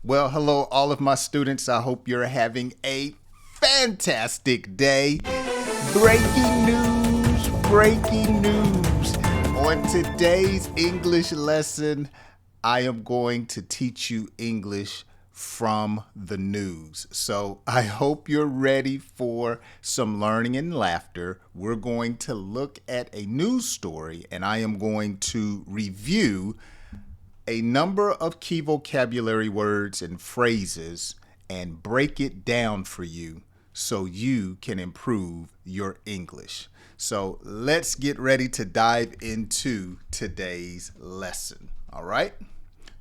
Well, hello, all of my students. I hope you're having a fantastic day. Breaking news, breaking news. On today's English lesson, I am going to teach you English from the news. So I hope you're ready for some learning and laughter. We're going to look at a news story, and I am going to review a number of key vocabulary words and phrases and break it down for you so you can improve your English. So let's get ready to dive into today's lesson. All right.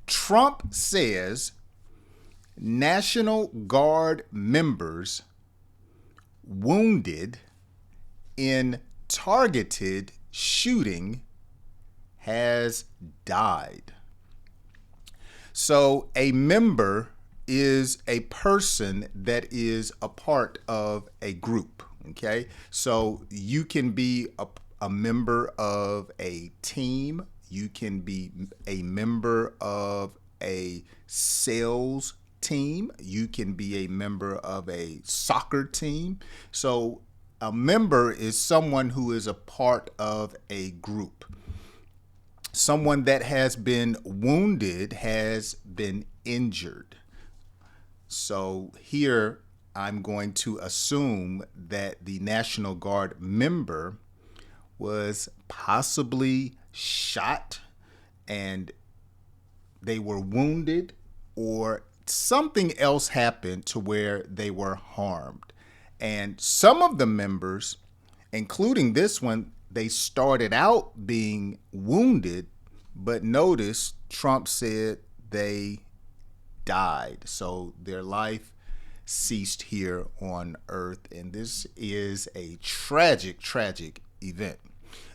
Trump says National Guard members wounded in targeted shooting has died. So a member is a person that is a part of a group, okay? So you can be a member of a team. You can be a member of a sales team. You can be a member of a soccer team. So a member is someone who is a part of a group. Someone that has been wounded has been injured. So here I'm going to assume that the National Guard member was possibly shot and they were wounded, or something else happened to where they were harmed. And some of the members, including this one, they started out being wounded, but notice Trump said they died. So their life ceased here on earth. And this is a tragic, tragic event.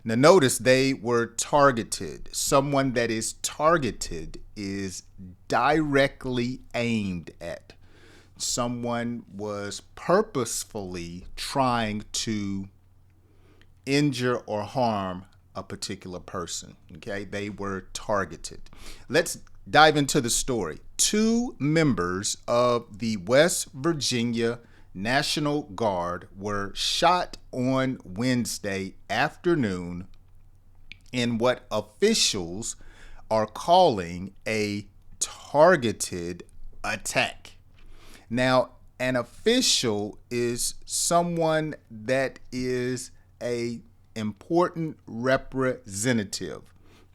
Now notice they were targeted. Someone that is targeted is directly aimed at. Someone was purposefully trying to injure or harm a particular person. Okay, they were targeted. Let's dive into the story. Two members of the West Virginia National Guard were shot on Wednesday afternoon in what officials are calling a targeted attack. Now, an official is someone that is a important representative,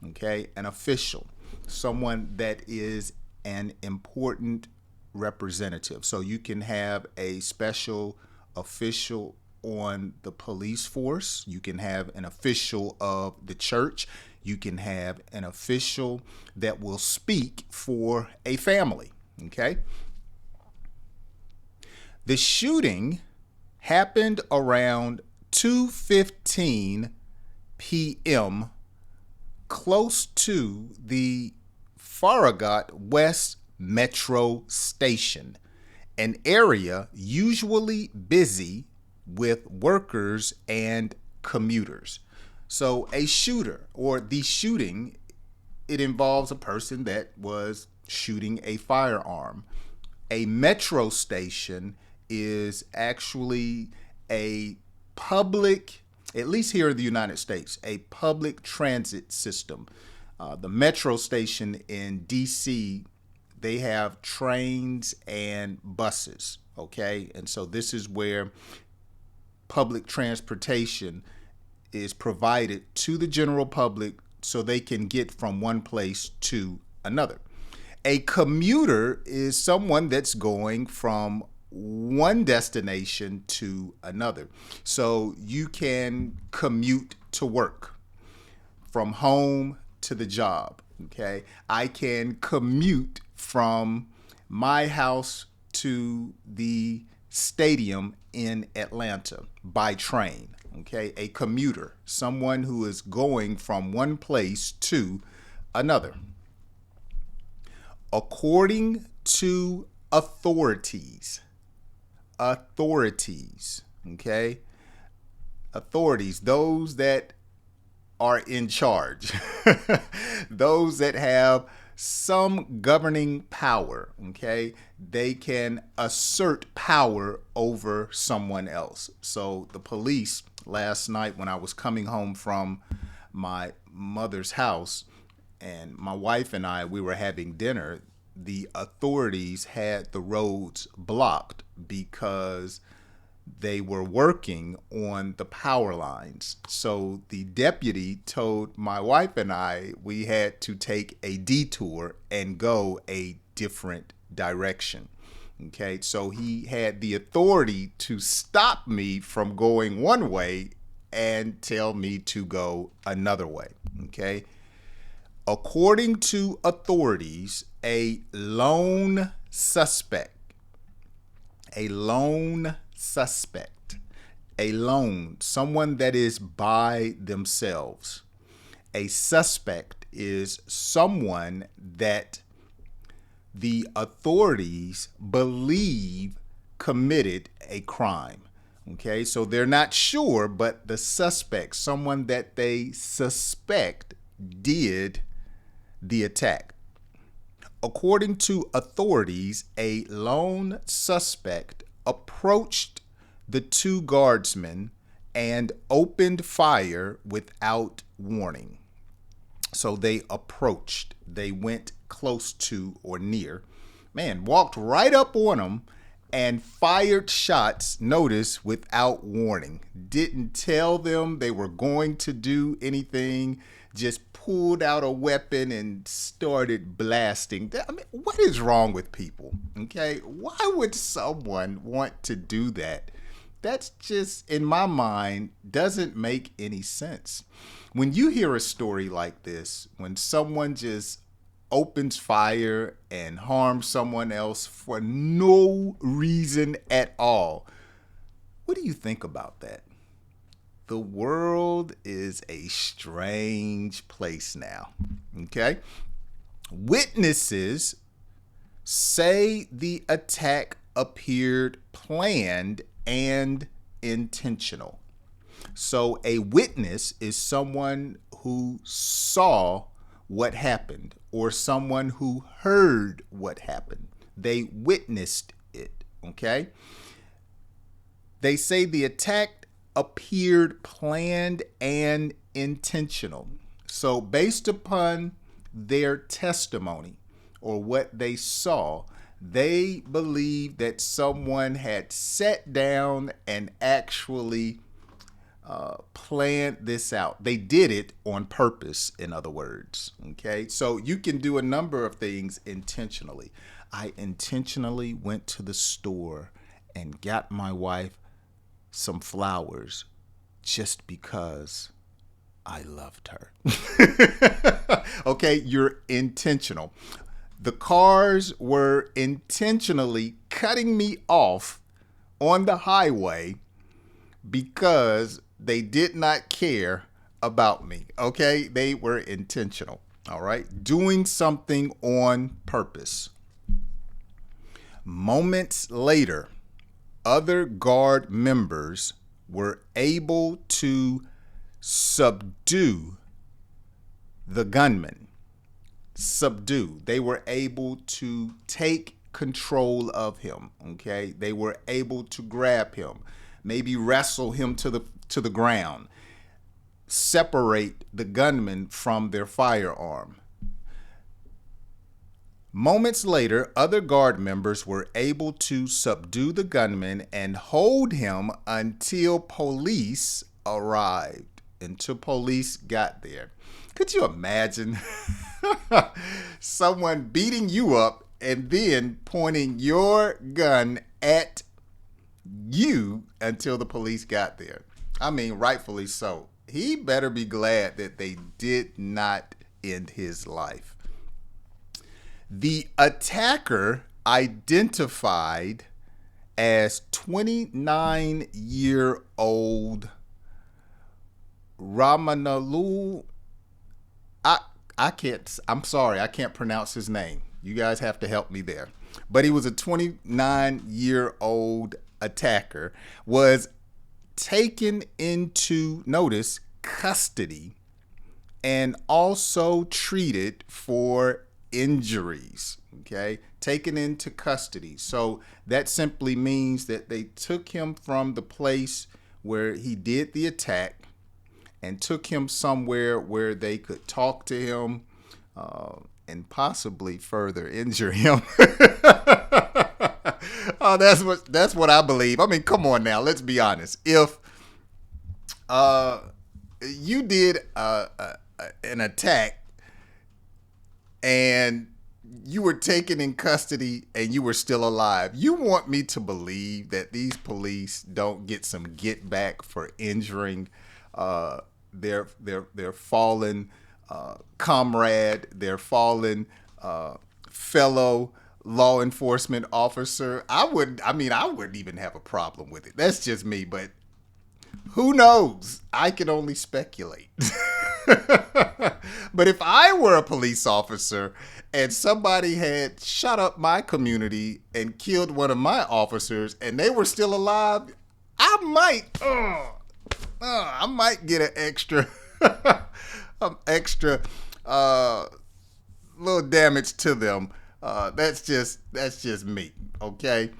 okay? An official, someone that is an important representative. So you can have a special official on the police force. You can have an official of the church. You can have an official that will speak for a family, okay? The shooting happened around 2:15 p.m. close to the Farragut West Metro Station, an area usually busy with workers and commuters. So a shooter, or the shooting, it involves a person that was shooting a firearm. A metro station is actually a public, at least here in the United States, a public transit system. The metro station in DC, they have trains and buses, okay? And so this is where public transportation is provided to the general public so they can get from one place to another. A commuter is someone that's going from one destination to another. So you can commute to work, from home to the job, okay? I can commute from my house to the stadium in Atlanta by train, okay? A commuter, someone who is going from one place to another. According to authorities, okay? Authorities, those that are in charge, those that have some governing power, okay? They can assert power over someone else. So the police last night when I was coming home from my mother's house and my wife and we were having dinner, the authorities had the roads blocked because they were working on the power lines. So the deputy told my wife and we had to take a detour and go a different direction. Okay, so he had the authority to stop me from going one way and tell me to go another way. Okay, according to authorities, a lone suspect, someone that is by themselves. A suspect is someone that the authorities believe committed a crime. Okay, so they're not sure, but the suspect, someone that they suspect did the attack. According to authorities, a lone suspect approached the two guardsmen and opened fire without warning. So they approached, they went close to or near, walked right up on them and fired shots, notice, without warning. Didn't tell them they were going to do anything, just pulled out a weapon and started blasting. I mean, what is wrong with people? Okay, why would someone want to do that? That's just, in my mind, doesn't make any sense. When you hear a story like this, when someone just opens fire and harms someone else for no reason at all, what do you think about that? The world is a strange place now, okay? Witnesses say the attack appeared planned and intentional. So a witness is someone who saw what happened or someone who heard what happened. They witnessed it, okay? They say the attack appeared planned and intentional. So based upon their testimony or what they saw, they believe that someone had sat down and actually planned this out. They did it on purpose, in other words. Okay, so you can do a number of things intentionally. I intentionally went to the store and got my wife some flowers just because I loved her. Okay, you're intentional. The cars were intentionally cutting me off on the highway because they did not care about me. Okay, they were intentional. All right, doing something on purpose. Moments later, other guard members were able to subdue the gunman. They were able to take control of him. Okay, they were able to grab him, maybe wrestle him to the ground, separate the gunman from their firearm. Moments later, other guard members were able to subdue the gunman and hold him until police arrived, until police got there. Could you imagine someone beating you up and then pointing your gun at you until the police got there? I mean, rightfully so. He better be glad that they did not end his life. The attacker, identified as 29-year-old Ramanalu. I'm sorry, I can't pronounce his name. You guys have to help me there. But he was a 29-year-old attacker, was taken into, notice, custody and also treated for injuries. Okay, taken into custody. So that simply means that they took him from the place where he did the attack and took him somewhere where they could talk to him and possibly further injure him. Oh, that's what I believe. I mean, come on now, let's be honest. If you did an attack and you were taken in custody and you were still alive, you want me to believe that these police don't get some get back for injuring their fallen comrade, their fallen fellow law enforcement officer? I wouldn't even have a problem with it. That's just me, but who knows? I can only speculate. But if I were a police officer and somebody had shot up my community and killed one of my officers and they were still alive, I might get an extra little damage to them. That's just me. Okay.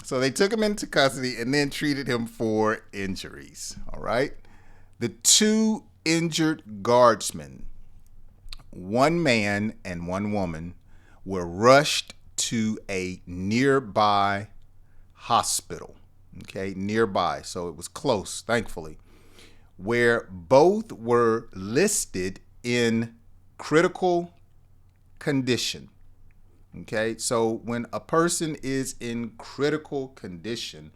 So they took him into custody and then treated him for injuries. All right. The two injured guardsmen, one man and one woman, were rushed to a nearby hospital. Okay, nearby. So it was close, thankfully, where both were listed in critical condition. Okay, so when a person is in critical condition,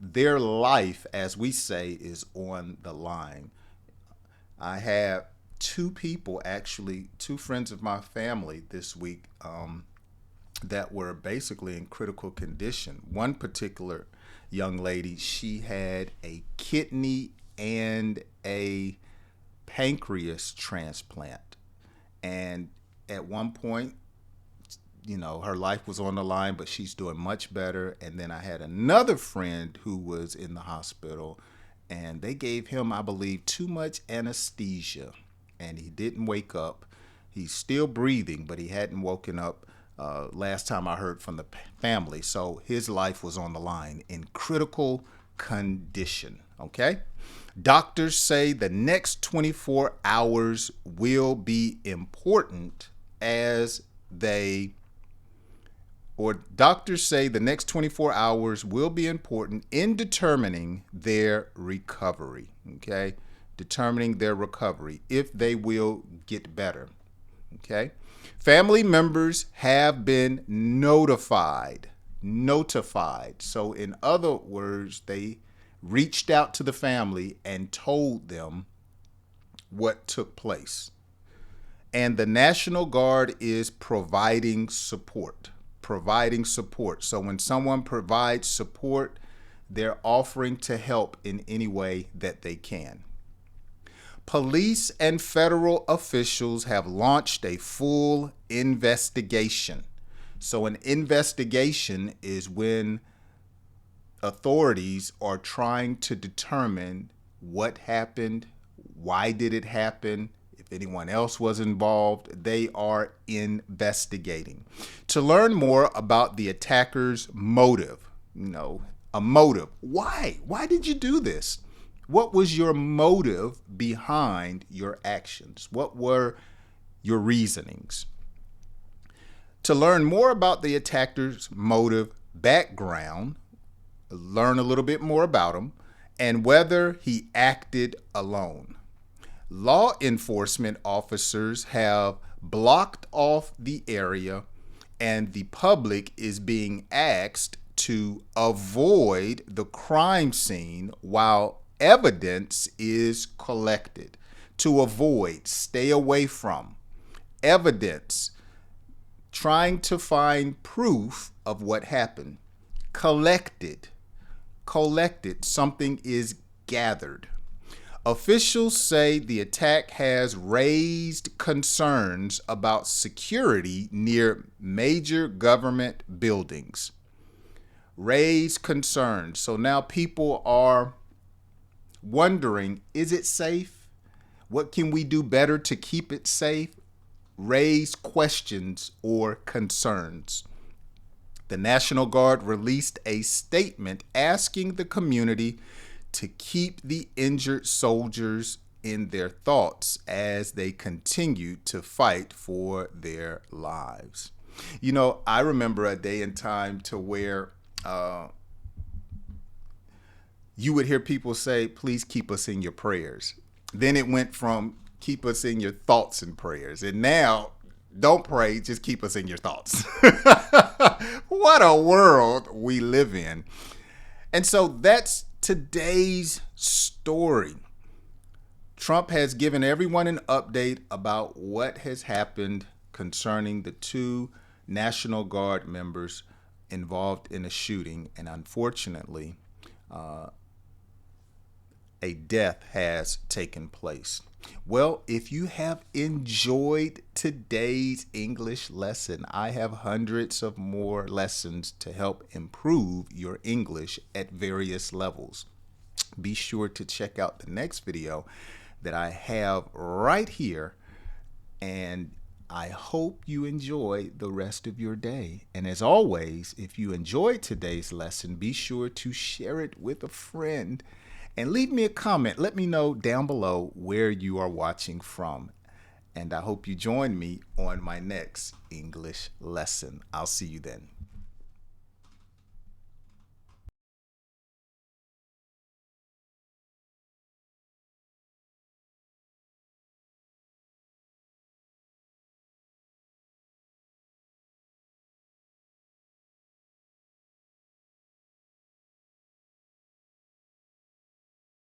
their life, as we say, is on the line. I have two people, actually, two friends of my family this week that were basically in critical condition. One particular young lady, she had a kidney and a pancreas transplant. And at one point, her life was on the line, but she's doing much better. And then I had another friend who was in the hospital, and they gave him, I believe, too much anesthesia, and he didn't wake up. He's still breathing, but he hadn't woken up last time I heard from the family. So his life was on the line in critical condition. Okay? Doctors say the next 24 hours will be important doctors say the next 24 hours will be important in determining their recovery, okay? Determining their recovery, if they will get better, okay? Family members have been notified. So in other words, they reached out to the family and told them what took place. And the National Guard is providing support. So when someone provides support, they're offering to help in any way that they can. Police and federal officials have launched a full investigation. So an investigation is when authorities are trying to determine what happened, why did it happen, if anyone else was involved. They are investigating to learn more about the attacker's motive. A motive. Why did you do this? What was your motive behind your actions? What were your reasonings? To learn more about the attacker's motive, background, learn a little bit more about him, and whether he acted alone. Law enforcement officers have blocked off the area, and the public is being asked to avoid the crime scene while evidence is collected. To avoid, stay away from. Evidence, trying to find proof of what happened. Collected, something is gathered. Officials say the attack has raised concerns about security near major government buildings. Raised concerns. So now people are wondering, is it safe? What can we do better to keep it safe? raise questions or concerns. The National Guard released a statement asking the community to keep the injured soldiers in their thoughts as they continue to fight for their lives. You know, I remember a day and time to where you would hear people say, please keep us in your prayers. Then it went from keep us in your thoughts and prayers. And now, don't pray, just keep us in your thoughts. What a world we live in. And so that's today's story. Trump has given everyone an update about what has happened concerning the two National Guard members involved in a shooting. And unfortunately, a death has taken place. Well, if you have enjoyed today's English lesson, I have hundreds of more lessons to help improve your English at various levels. Be sure to check out the next video that I have right here, and I hope you enjoy the rest of your day. And as always, if you enjoyed today's lesson, be sure to share it with a friend and leave me a comment. Let me know down below where you are watching from. And I hope you join me on my next English lesson. I'll see you then.